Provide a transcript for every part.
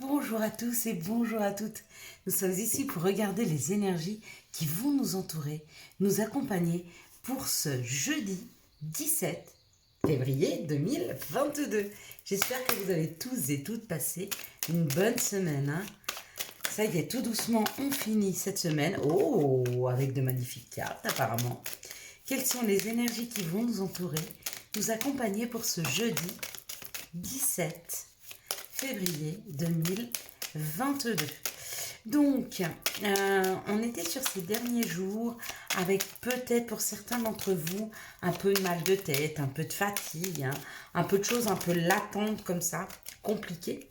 Bonjour à tous et bonjour à toutes. Nous sommes ici pour regarder les énergies qui vont nous entourer, nous accompagner pour ce jeudi 17 février 2022. J'espère que vous avez tous et toutes passé une bonne semaine. Ça y est, tout doucement, on finit cette semaine. Oh, avec de magnifiques cartes apparemment. Quelles sont les énergies qui vont nous entourer, nous accompagner pour ce jeudi 17 février 2022. Donc, on était sur ces derniers jours avec peut-être pour certains d'entre vous un peu de mal de tête, un peu de fatigue, un peu de choses un peu latentes comme ça, compliquées.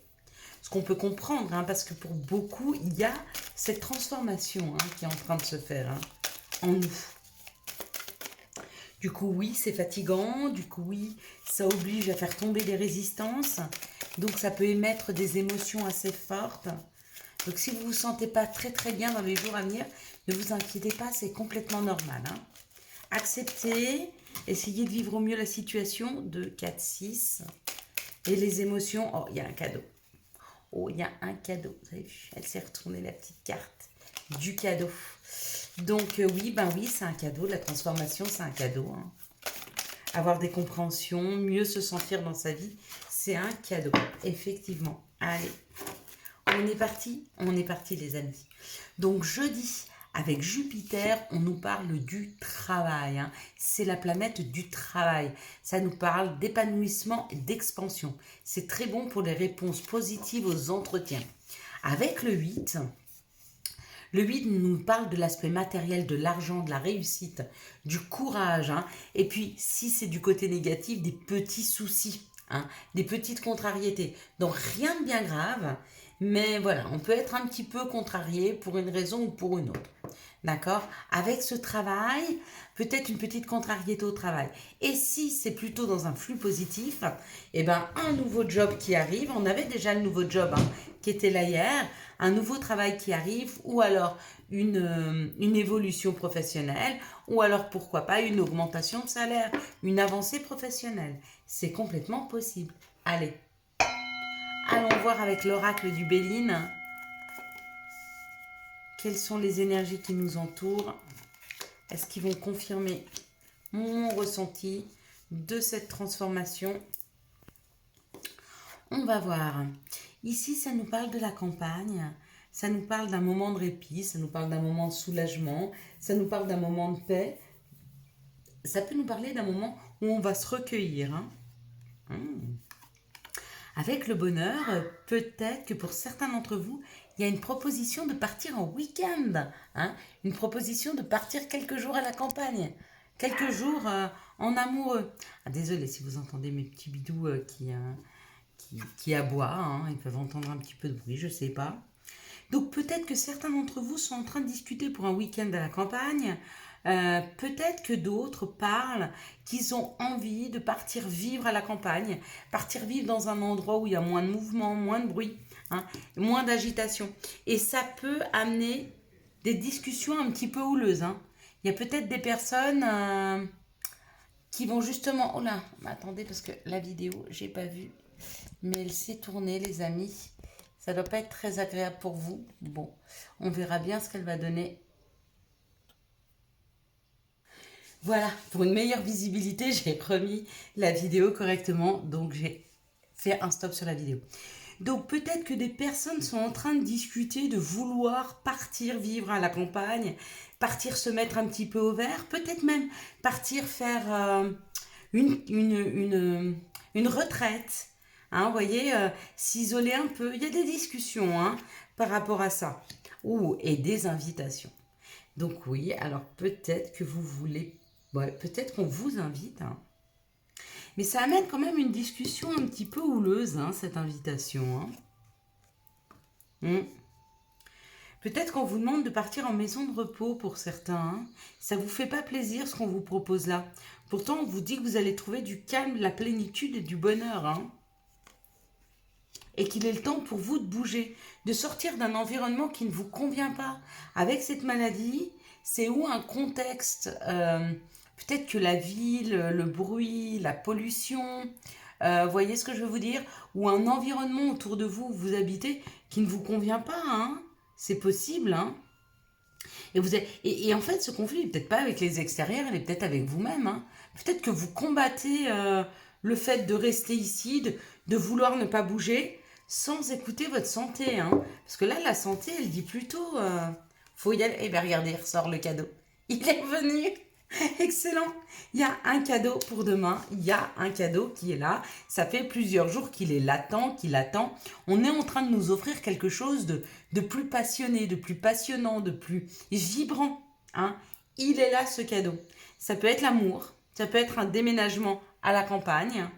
Ce qu'on peut comprendre, parce que pour beaucoup, il y a cette transformation qui est en train de se faire en nous. Du coup, oui, c'est fatigant. Du coup, oui, ça oblige à faire tomber des résistances. Donc, ça peut émettre des émotions assez fortes. Donc, si vous ne vous sentez pas très très bien dans les jours à venir, ne vous inquiétez pas, c'est complètement normal. Acceptez, essayez de vivre au mieux la situation de 4-6. Et les émotions, oh, il y a un cadeau. Oh, il y a un cadeau. Vous avez vu, elle s'est retournée la petite carte du cadeau. Donc oui, c'est un cadeau. La transformation, c'est un cadeau. Avoir des compréhensions, mieux se sentir dans sa vie, c'est un cadeau. Effectivement. Allez, on est parti les amis. Donc jeudi, avec Jupiter, on nous parle du travail. C'est la planète du travail. Ça nous parle d'épanouissement et d'expansion. C'est très bon pour les réponses positives aux entretiens. Avec le 8 nous parle de l'aspect matériel, de l'argent, de la réussite, du courage. Et puis, si c'est du côté négatif, des petits soucis, des petites contrariétés. Donc, rien de bien grave. Mais voilà, on peut être un petit peu contrarié pour une raison ou pour une autre. D'accord? Avec ce travail, peut-être une petite contrariété au travail. Et si c'est plutôt dans un flux positif, un nouveau job qui arrive, on avait déjà le nouveau job qui était là hier, un nouveau travail qui arrive, ou alors une évolution professionnelle, ou alors pourquoi pas une augmentation de salaire, une avancée professionnelle. C'est complètement possible. Allez, allons voir avec l'oracle du Béline quelles sont les énergies qui nous entourent. Est-ce qu'ils vont confirmer mon ressenti de cette transformation? On va voir. Ici, ça nous parle de la campagne, ça nous parle d'un moment de répit, ça nous parle d'un moment de soulagement, ça nous parle d'un moment de paix. Ça peut nous parler d'un moment où on va se recueillir. Avec le bonheur, peut-être que pour certains d'entre vous, il y a une proposition de partir en week-end. Une proposition de partir quelques jours à la campagne. Quelques jours en amoureux. Désolée si vous entendez mes petits bidous qui aboient. Ils peuvent entendre un petit peu de bruit, je ne sais pas. Donc peut-être que certains d'entre vous sont en train de discuter pour un week-end à la campagne. Peut-être que d'autres parlent qu'ils ont envie de partir vivre à la campagne, partir vivre dans un endroit où il y a moins de mouvement, moins de bruit, moins d'agitation. Et ça peut amener des discussions un petit peu houleuses. Il y a peut-être des personnes qui vont justement... Oh là, attendez parce que la vidéo, j'ai pas vu, mais elle s'est tournée les amis. Ça doit pas être très agréable pour vous. Bon, on verra bien ce qu'elle va donner. Voilà, pour une meilleure visibilité, j'ai remis la vidéo correctement, donc j'ai fait un stop sur la vidéo. Donc peut-être que des personnes sont en train de discuter de vouloir partir vivre à la campagne, partir se mettre un petit peu au vert, peut-être même partir faire une retraite, vous voyez, s'isoler un peu. Il y a des discussions par rapport à ça, et des invitations. Donc oui, alors peut-être que vous voulez... peut-être qu'on vous invite, mais ça amène quand même une discussion un petit peu houleuse, cette invitation. Peut-être qu'on vous demande de partir en maison de repos pour certains. Ça vous fait pas plaisir ce qu'on vous propose là. Pourtant, on vous dit que vous allez trouver du calme, de la plénitude et du bonheur. Et qu'il est le temps pour vous de bouger, de sortir d'un environnement qui ne vous convient pas. Avec cette maladie, c'est où un contexte... peut-être que la ville, le bruit, la pollution, voyez ce que je veux vous dire? Ou un environnement autour de vous où vous habitez qui ne vous convient pas, hein? C'est possible, hein? Et en fait, ce conflit n'est peut-être pas avec les extérieurs, il est peut-être avec vous-même, hein? Peut-être que vous combattez le fait de rester ici, de vouloir ne pas bouger, sans écouter votre santé, hein? Parce que là, la santé, elle dit plutôt, faut y aller. Eh bien, regardez, il ressort le cadeau. Il est revenu. Excellent. Il y a un cadeau pour demain. Il y a un cadeau qui est là. Ça fait plusieurs jours qu'il est latent, qu'il attend. On est en train de nous offrir quelque chose de plus passionné, de plus passionnant, de plus vibrant, hein. Il est là, ce cadeau. Ça peut être l'amour. Ça peut être un déménagement à la campagne.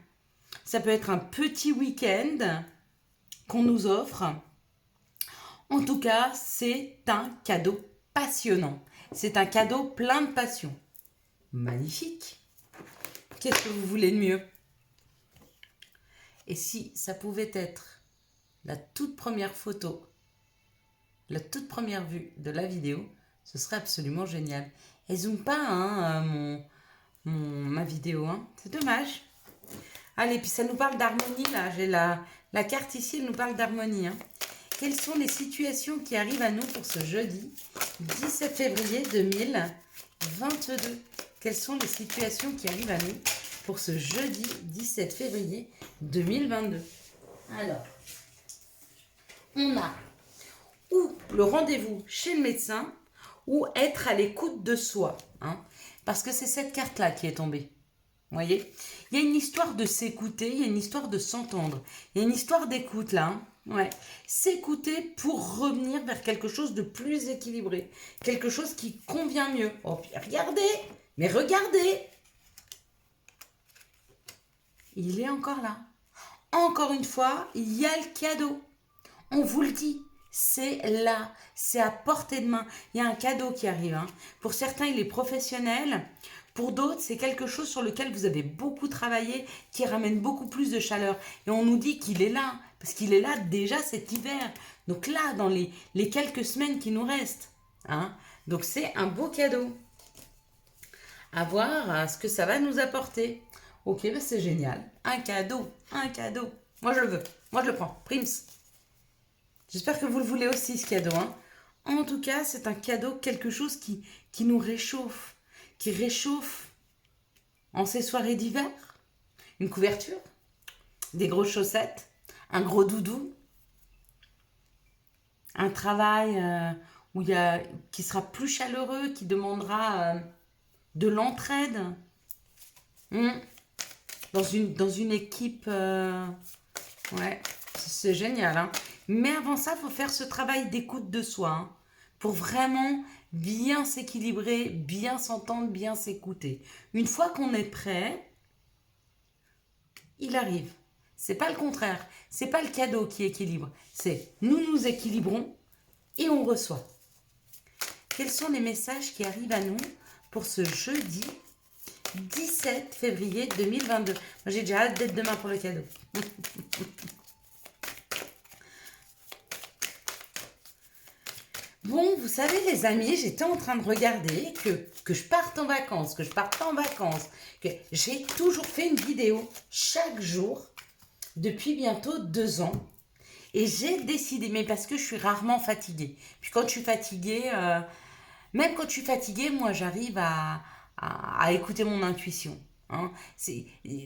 Ça peut être un petit week-end qu'on nous offre. En tout cas, c'est un cadeau passionnant. C'est un cadeau plein de passion. Magnifique. Qu'est-ce que vous voulez de mieux? Et si ça pouvait être la toute première photo, la toute première vue de la vidéo, ce serait absolument génial. Elle zoome pas, hein, ma vidéo, hein. C'est dommage. Allez, puis ça nous parle d'harmonie, là. J'ai la carte ici, elle nous parle d'harmonie, hein. Quelles sont les situations qui arrivent à nous pour ce jeudi 17 février 2022? Quelles sont les situations qui arrivent à nous pour ce jeudi 17 février 2022? Alors, on a ou le rendez-vous chez le médecin ou être à l'écoute de soi, hein, parce que c'est cette carte-là qui est tombée. Vous voyez? Il y a une histoire de s'écouter, il y a une histoire de s'entendre, il y a une histoire d'écoute là, hein. Ouais. S'écouter pour revenir vers quelque chose de plus équilibré, quelque chose qui convient mieux. Oh, puis regardez, mais regardez, il est encore là. Encore une fois, il y a le cadeau. On vous le dit, c'est là, c'est à portée de main. Il y a un cadeau qui arrive, hein. Pour certains, il est professionnel. Pour d'autres, c'est quelque chose sur lequel vous avez beaucoup travaillé, qui ramène beaucoup plus de chaleur. Et on nous dit qu'il est là, parce qu'il est là déjà cet hiver. Donc là, dans les quelques semaines qui nous restent, hein. Donc c'est un beau cadeau. À voir ce que ça va nous apporter. Ok, bah c'est génial. Un cadeau, un cadeau. Moi je le veux, moi je le prends. Prims. J'espère que vous le voulez aussi, ce cadeau, hein. En tout cas, c'est un cadeau, quelque chose qui nous réchauffe, qui réchauffe en ces soirées d'hiver. Une couverture, des grosses chaussettes, un gros doudou, un travail qui sera plus chaleureux, qui demandera de l'entraide. Dans une équipe, ouais, c'est génial, hein. Mais avant ça, il faut faire ce travail d'écoute de soi, hein, pour vraiment bien s'équilibrer, bien s'entendre, bien s'écouter. Une fois qu'on est prêt, il arrive. C'est pas le contraire. C'est pas le cadeau qui équilibre. C'est nous nous équilibrons et on reçoit. Quels sont les messages qui arrivent à nous pour ce jeudi 17 février 2022? Moi, j'ai déjà hâte d'être demain pour le cadeau. Bon, vous savez les amis, j'étais en train de regarder que je parte en vacances, que je parte pas en vacances, que j'ai toujours fait une vidéo chaque jour depuis bientôt 2 ans. Et j'ai décidé, mais parce que je suis rarement fatiguée. Puis quand je suis fatiguée, même quand je suis fatiguée, moi j'arrive à écouter mon intuition, hein.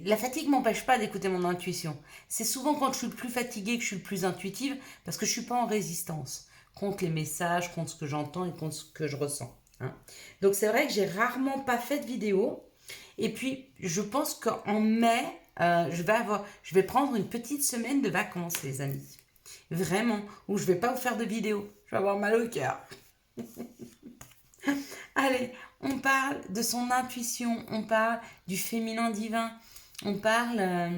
La fatigue m'empêche pas d'écouter mon intuition. C'est souvent quand je suis le plus fatiguée que je suis le plus intuitive, parce que je suis pas en résistance contre les messages, contre ce que j'entends et contre ce que je ressens, hein. Donc c'est vrai que j'ai rarement pas fait de vidéo. Et puis je pense qu'en mai, je vais prendre une petite semaine de vacances, les amis. Vraiment, où je vais pas vous faire de vidéo. Je vais avoir mal au cœur. Allez, on parle de son intuition, on parle du féminin divin, on parle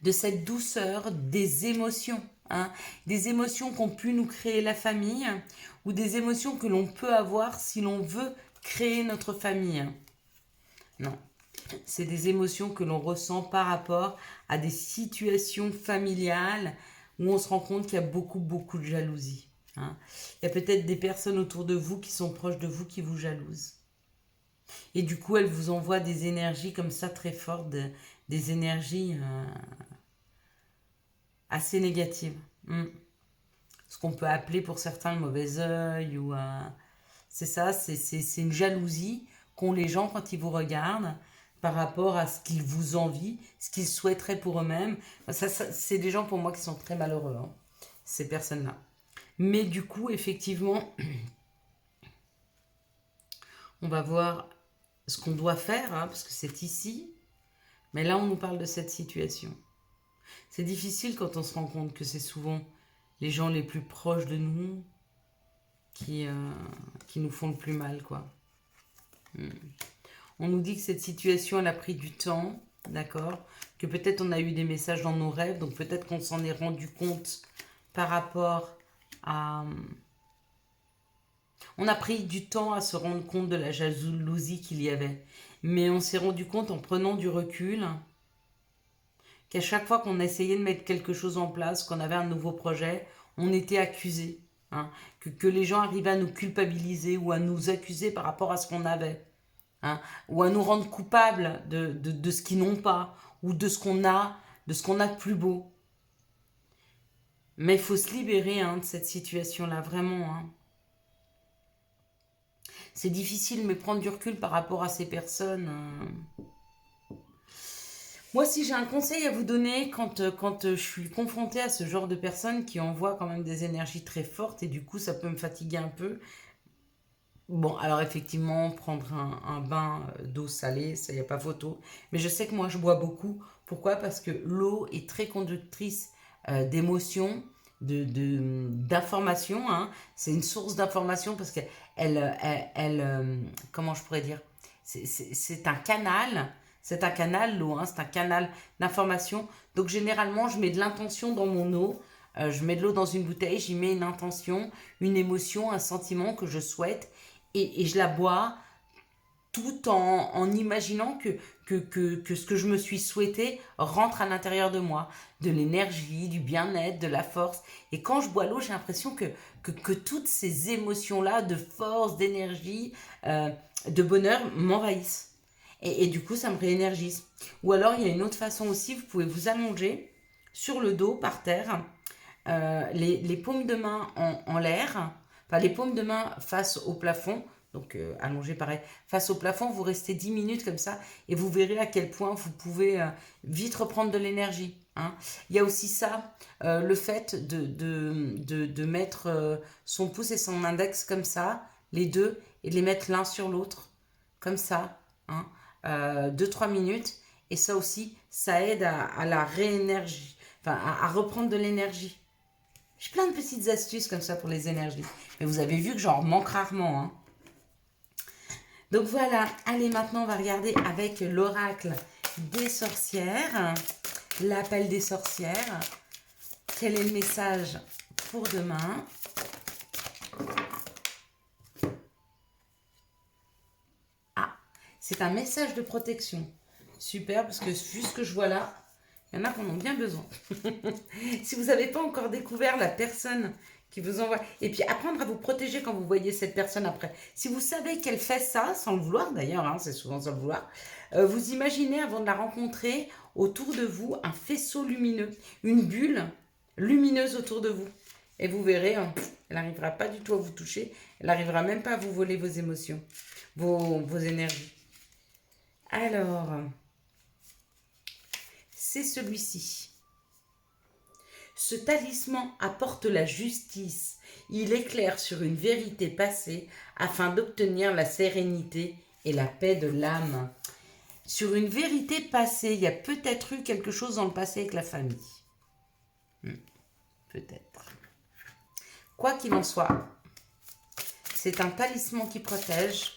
de cette douceur des émotions, hein, des émotions qu'ont pu nous créer la famille ou des émotions que l'on peut avoir si l'on veut créer notre famille. Non, c'est des émotions que l'on ressent par rapport à des situations familiales où on se rend compte qu'il y a beaucoup, beaucoup de jalousie, hein. Il y a peut-être des personnes autour de vous qui sont proches de vous qui vous jalousent. Et du coup, elles vous envoient des énergies comme ça très fortes, des énergies assez négatives. Ce qu'on peut appeler pour certains le mauvais œil. Ou c'est ça, c'est une jalousie qu'ont les gens quand ils vous regardent par rapport à ce qu'ils vous envient, ce qu'ils souhaiteraient pour eux-mêmes. C'est des gens pour moi qui sont très malheureux, hein, ces personnes-là. Mais du coup, effectivement, on va voir ce qu'on doit faire, hein, parce que c'est ici. Mais là, on nous parle de cette situation. C'est difficile quand on se rend compte que c'est souvent les gens les plus proches de nous qui nous font le plus mal, quoi. On nous dit que cette situation, elle a pris du temps, d'accord? Que peut-être on a eu des messages dans nos rêves, donc peut-être qu'on s'en est rendu compte par rapport à... On a pris du temps à se rendre compte de la jalousie qu'il y avait. Mais on s'est rendu compte en prenant du recul qu'à chaque fois qu'on essayait de mettre quelque chose en place, qu'on avait un nouveau projet, on était accusé. Hein, que les gens arrivaient à nous culpabiliser ou à nous accuser par rapport à ce qu'on avait. Hein, ou à nous rendre coupables de ce qu'ils n'ont pas, ou de ce qu'on a de plus beau. Mais il faut se libérer, hein, de cette situation-là, vraiment. Hein. C'est difficile, mais prendre du recul par rapport à ces personnes. Moi, si j'ai un conseil à vous donner quand je suis confrontée à ce genre de personnes qui envoient quand même des énergies très fortes, et du coup, ça peut me fatiguer un peu. Bon, alors effectivement, prendre un bain d'eau salée, ça y a pas photo. Mais je sais que moi, je bois beaucoup. Pourquoi? Parce que l'eau est très conductrice d'émotions, d'informations. Hein. C'est une source d'information parce qu'comment je pourrais dire? C'est un canal. C'est un canal, l'eau. Hein, c'est un canal d'information. Donc généralement, je mets de l'intention dans mon eau. Je mets de l'eau dans une bouteille, j'y mets une intention, une émotion, un sentiment que je souhaite. Et je la bois tout en imaginant que ce que je me suis souhaité rentre à l'intérieur de moi. De l'énergie, du bien-être, de la force. Et quand je bois l'eau, j'ai l'impression que toutes ces émotions-là de force, d'énergie, de bonheur m'envahissent. Et du coup, ça me réénergise. Ou alors, il y a une autre façon aussi, vous pouvez vous allonger sur le dos, par terre, les paumes de main en l'air, enfin les paumes de main face au plafond, donc allongé pareil, face au plafond, vous restez 10 minutes comme ça et vous verrez à quel point vous pouvez vite reprendre de l'énergie. Hein. Il y a aussi ça, le fait de mettre son pouce et son index comme ça, les deux, et de les mettre l'un sur l'autre, comme ça, hein, 2-3 minutes, et ça aussi, ça aide à la réénergie, enfin à reprendre de l'énergie. J'ai plein de petites astuces comme ça pour les énergies. Mais vous avez vu que j'en manque rarement. Hein. Donc voilà, allez, maintenant on va regarder avec l'oracle des sorcières. L'appel des sorcières. Quel est le message pour demain? Ah, c'est un message de protection. Super, parce que vu ce que je vois là, il y en a qui en ont bien besoin. Si vous n'avez pas encore découvert la personne qui vous envoie... Et puis apprendre à vous protéger quand vous voyez cette personne après. Si vous savez qu'elle fait ça, sans le vouloir d'ailleurs, hein, c'est souvent sans le vouloir, vous imaginez avant de la rencontrer, autour de vous, un faisceau lumineux, une bulle lumineuse autour de vous. Et vous verrez, hein, elle n'arrivera pas du tout à vous toucher, elle n'arrivera même pas à vous voler vos émotions, vos énergies. Alors... c'est celui-ci. Ce talisman apporte la justice. Il éclaire sur une vérité passée afin d'obtenir la sérénité et la paix de l'âme. Sur une vérité passée, il y a peut-être eu quelque chose dans le passé avec la famille. Peut-être. Quoi qu'il en soit, c'est un talisman qui protège.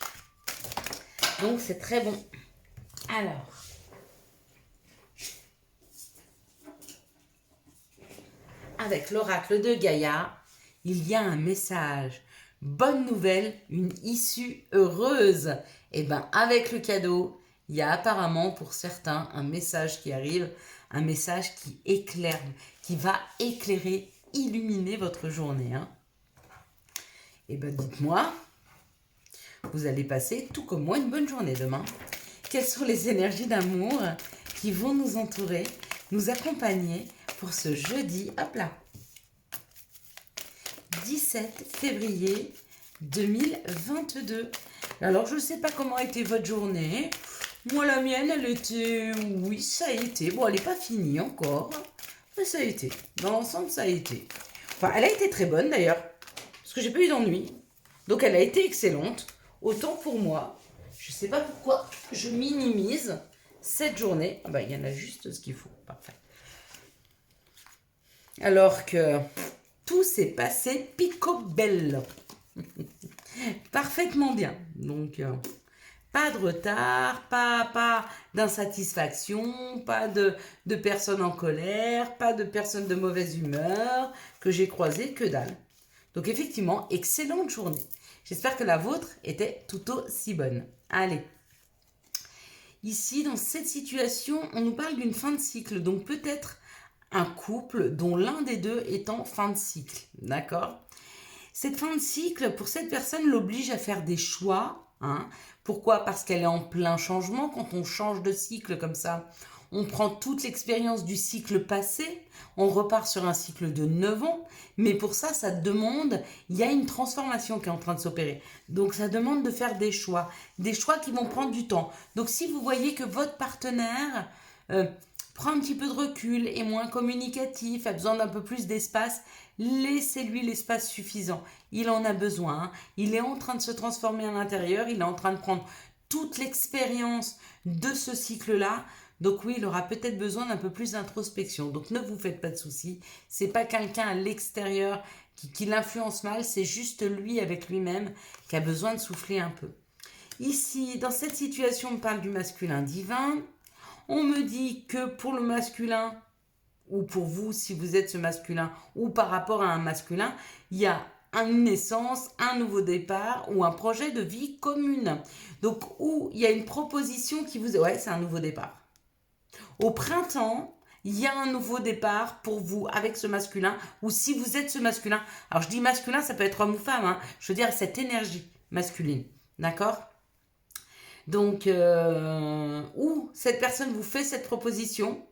Donc c'est très bon. Alors. Avec l'oracle de Gaïa, il y a un message. Bonne nouvelle, une issue heureuse. Et bien, avec le cadeau, il y a apparemment pour certains un message qui arrive, un message qui éclaire, qui va éclairer, illuminer votre journée. Hein. Et bien, dites-moi, vous allez passer tout comme moi une bonne journée demain. Quelles sont les énergies d'amour qui vont nous entourer, nous accompagner pour ce jeudi, hop là, 17 février 2022. Alors, je ne sais pas comment a été votre journée. Moi, la mienne, elle était... Oui, ça a été. Bon, elle n'est pas finie encore. Mais ça a été. Dans l'ensemble, ça a été. Enfin, elle a été très bonne, d'ailleurs. Parce que j'ai pas eu d'ennui. Donc, elle a été excellente. Autant pour moi. Je ne sais pas pourquoi je minimise cette journée. Ah bah, il y en a juste ce qu'il faut. Parfait. Alors que tout s'est passé picobello. Parfaitement bien. Donc, pas de retard, pas d'insatisfaction, pas de personnes en colère, pas de personnes de mauvaise humeur que j'ai croisées, que dalle. Donc, effectivement, excellente journée. J'espère que la vôtre était tout aussi bonne. Allez. Ici, dans cette situation, on nous parle d'une fin de cycle. Donc, peut-être un couple dont l'un des deux est en fin de cycle. D'accord ? Cette fin de cycle, pour cette personne, l'oblige à faire des choix. Hein. Pourquoi ? Parce qu'elle est en plein changement. Quand on change de cycle comme ça, on prend toute l'expérience du cycle passé, on repart sur un cycle de 9 ans, mais pour ça, ça demande, il y a une transformation qui est en train de s'opérer. Donc, ça demande de faire des choix qui vont prendre du temps. Donc, si vous voyez que votre partenaire prend un petit peu de recul, est moins communicatif, a besoin d'un peu plus d'espace, laissez-lui l'espace suffisant. Il en a besoin. Hein. Il est en train de se transformer à l'intérieur, il est en train de prendre toute l'expérience de ce cycle-là. Donc oui, il aura peut-être besoin d'un peu plus d'introspection. Donc ne vous faites pas de soucis. C'est pas quelqu'un à l'extérieur qui l'influence mal, c'est juste lui avec lui-même qui a besoin de souffler un peu. Ici, dans cette situation, on parle du masculin divin. On me dit que pour le masculin, ou pour vous, si vous êtes ce masculin, ou par rapport à un masculin, il y a une naissance, un nouveau départ ou un projet de vie commune. Donc, où il y a une proposition qui vous... Ouais, c'est un nouveau départ. Au printemps, il y a un nouveau départ pour vous avec ce masculin, ou si vous êtes ce masculin. Alors, je dis masculin, ça peut être homme ou femme. Hein. Je veux dire, cette énergie masculine. D'accord ? Donc, où cette personne vous fait cette proposition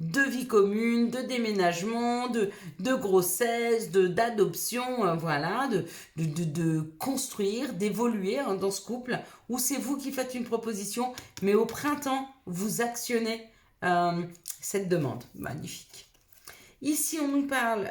de vie commune, de déménagement, de grossesse, d'adoption, voilà, de construire, d'évoluer hein, dans ce couple, où c'est vous qui faites une proposition, mais au printemps, vous actionnez cette demande. Magnifique. Ici, on nous parle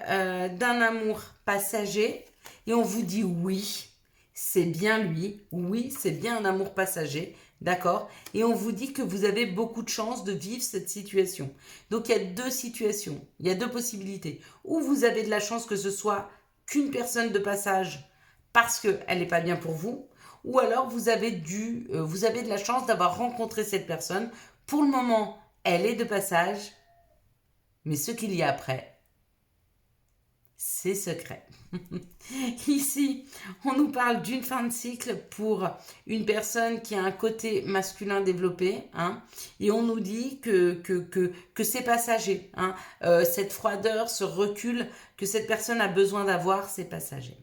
d'un amour passager et on vous dit oui. C'est bien lui, oui, c'est bien un amour passager, d'accord ? Et on vous dit que vous avez beaucoup de chance de vivre cette situation. Donc, il y a deux situations, il y a deux possibilités. Ou vous avez de la chance que ce soit qu'une personne de passage parce qu'elle n'est pas bien pour vous, ou alors vous avez de la chance d'avoir rencontré cette personne. Pour le moment, elle est de passage, mais ce qu'il y a après, c'est secret. Ici, on nous parle d'une fin de cycle pour une personne qui a un côté masculin développé, hein, et on nous dit que c'est passager. Hein, cette froideur, ce recul que cette personne a besoin d'avoir, c'est passager.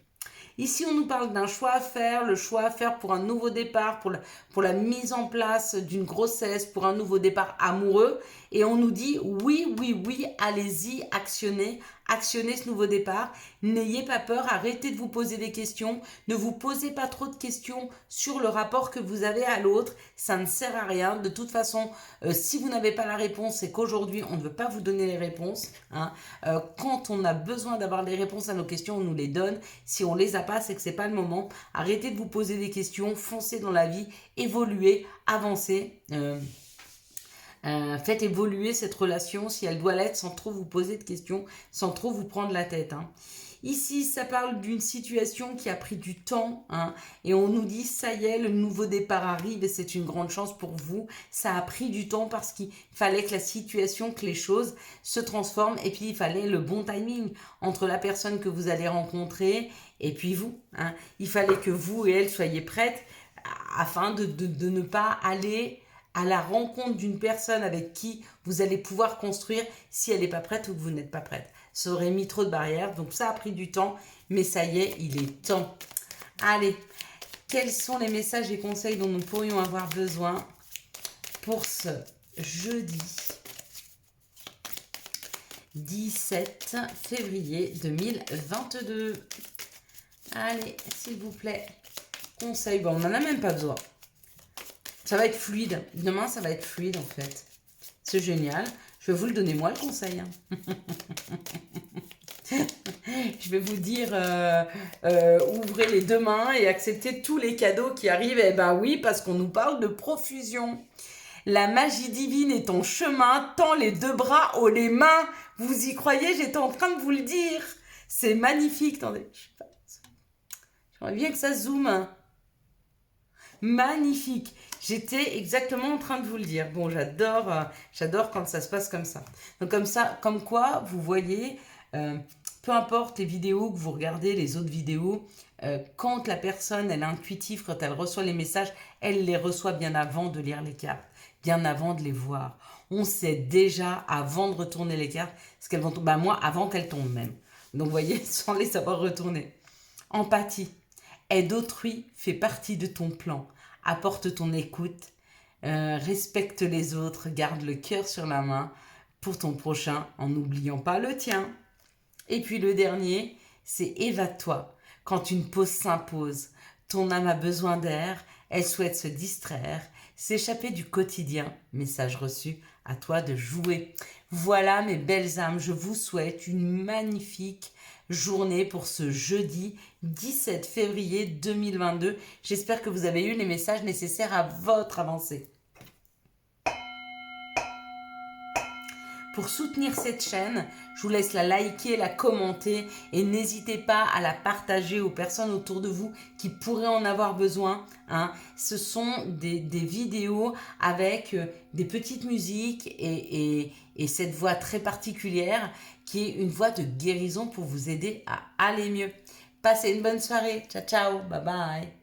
Ici, on nous parle d'un choix à faire, le choix à faire pour un nouveau départ, pour la mise en place d'une grossesse, pour un nouveau départ amoureux. Et on nous dit oui, oui, oui, allez-y, actionnez ce nouveau départ. N'ayez pas peur, arrêtez de vous poser des questions. Ne vous posez pas trop de questions sur le rapport que vous avez à l'autre. Ça ne sert à rien. De toute façon, si vous n'avez pas la réponse, c'est qu'aujourd'hui, on ne veut pas vous donner les réponses. Hein. Quand on a besoin d'avoir les réponses à nos questions, on nous les donne. Si on les a pas, c'est que c'est pas le moment. Arrêtez de vous poser des questions, foncez dans la vie, évoluez, avancez. Faites évoluer cette relation si elle doit l'être sans trop vous poser de questions, sans trop vous prendre la tête. Hein. Ici, ça parle d'une situation qui a pris du temps hein, et on nous dit ça y est, le nouveau départ arrive et c'est une grande chance pour vous. Ça a pris du temps parce qu'il fallait que la situation, que les choses se transforment et puis il fallait le bon timing entre la personne que vous allez rencontrer et puis vous. Hein. Il fallait que vous et elle soyez prêtes afin de ne pas aller à la rencontre d'une personne avec qui vous allez pouvoir construire si elle n'est pas prête ou que vous n'êtes pas prête. Ça aurait mis trop de barrières, donc ça a pris du temps, mais ça y est, il est temps. Allez, quels sont les messages et conseils dont nous pourrions avoir besoin pour ce jeudi 17 février 2022. Allez, s'il vous plaît, conseil. Bon, on n'en a même pas besoin. Ça va être fluide. Demain, ça va être fluide, en fait. C'est génial. Je vais vous le donner, moi, le conseil. Hein. Je vais vous dire, ouvrez les deux mains et acceptez tous les cadeaux qui arrivent. Eh ben oui, parce qu'on nous parle de profusion. La magie divine est en chemin, tends les deux bras haut les mains. Vous y croyez? J'étais en train de vous le dire. C'est magnifique. Attendez, j'aimerais bien que ça zoome. Magnifique. J'étais exactement en train de vous le dire. Bon, j'adore quand ça se passe comme ça. Donc comme ça, comme quoi, vous voyez, peu importe les vidéos que vous regardez, les autres vidéos, quand la personne, elle est intuitive, quand elle reçoit les messages, elle les reçoit bien avant de lire les cartes, bien avant de les voir. On sait déjà, avant de retourner les cartes, ce qu'elles vont tomber. Bah, moi, avant qu'elles tombent même. Donc, vous voyez, sans les savoir retourner. Empathie. Aide autrui fait partie de ton plan. Apporte ton écoute. Respecte les autres. Garde le cœur sur la main pour ton prochain en n'oubliant pas le tien. Et puis le dernier, c'est évade-toi. Quand une pause s'impose, ton âme a besoin d'air, elle souhaite se distraire, s'échapper du quotidien. Message reçu, à toi de jouer. Voilà mes belles âmes, je vous souhaite une magnifique journée pour ce jeudi 17 février 2022. J'espère que vous avez eu les messages nécessaires à votre avancée. Pour soutenir cette chaîne, je vous laisse la liker, la commenter et n'hésitez pas à la partager aux personnes autour de vous qui pourraient en avoir besoin. Hein. Ce sont des vidéos avec des petites musiques et cette voix très particulière qui est une voix de guérison pour vous aider à aller mieux. Passez une bonne soirée. Ciao, ciao. Bye bye.